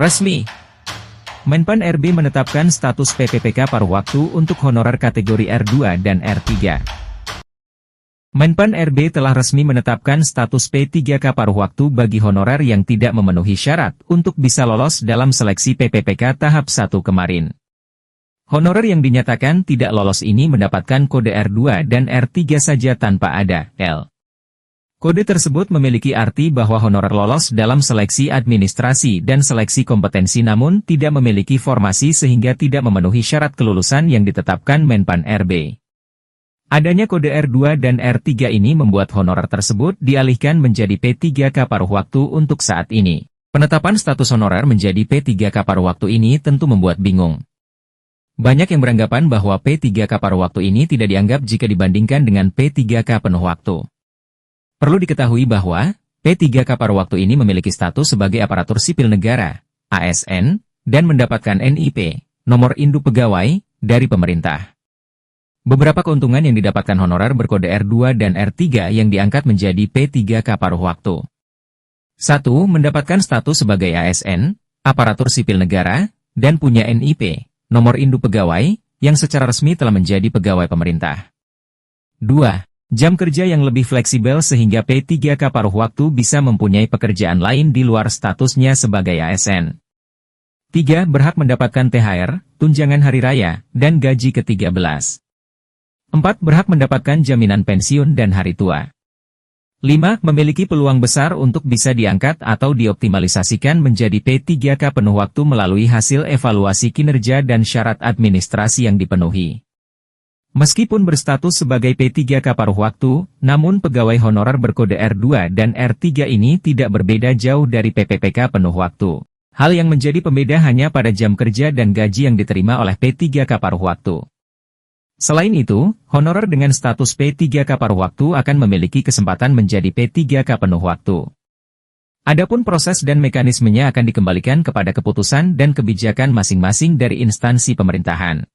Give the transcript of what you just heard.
Resmi. Menpan RB menetapkan status PPPK paruh waktu untuk honorer kategori R2 dan R3. Menpan RB telah resmi menetapkan status P3K paruh waktu bagi honorer yang tidak memenuhi syarat untuk bisa lolos dalam seleksi PPPK tahap 1 kemarin. Honorer yang dinyatakan tidak lolos ini mendapatkan kode R2 dan R3 saja tanpa ada L. Kode tersebut memiliki arti bahwa honorer lolos dalam seleksi administrasi dan seleksi kompetensi namun tidak memiliki formasi sehingga tidak memenuhi syarat kelulusan yang ditetapkan Menpan RB. Adanya kode R2 dan R3 ini membuat honorer tersebut dialihkan menjadi P3K paruh waktu untuk saat ini. Penetapan status honorer menjadi P3K paruh waktu ini tentu membuat bingung. Banyak yang beranggapan bahwa P3K paruh waktu ini tidak dianggap jika dibandingkan dengan P3K penuh waktu. Perlu diketahui bahwa, P3K paruh waktu ini memiliki status sebagai aparatur sipil negara, ASN, dan mendapatkan NIP, nomor induk pegawai, dari pemerintah. Beberapa keuntungan yang didapatkan honorer berkode R2 dan R3 yang diangkat menjadi P3K paruh waktu. 1. Mendapatkan status sebagai ASN, aparatur sipil negara, dan punya NIP, nomor induk pegawai, yang secara resmi telah menjadi pegawai pemerintah. 2. Jam kerja yang lebih fleksibel sehingga P3K paruh waktu bisa mempunyai pekerjaan lain di luar statusnya sebagai ASN. 3. Berhak mendapatkan THR, tunjangan hari raya, dan gaji ke-13. 4. Berhak mendapatkan jaminan pensiun dan hari tua. 5. Memiliki peluang besar untuk bisa diangkat atau dioptimalisasikan menjadi P3K penuh waktu melalui hasil evaluasi kinerja dan syarat administrasi yang dipenuhi. Meskipun berstatus sebagai P3K paruh waktu, namun pegawai honorer berkode R2 dan R3 ini tidak berbeda jauh dari PPPK penuh waktu. Hal yang menjadi pembeda hanya pada jam kerja dan gaji yang diterima oleh P3K paruh waktu. Selain itu, honorer dengan status P3K paruh waktu akan memiliki kesempatan menjadi P3K penuh waktu. Adapun proses dan mekanismenya akan dikembalikan kepada keputusan dan kebijakan masing-masing dari instansi pemerintahan.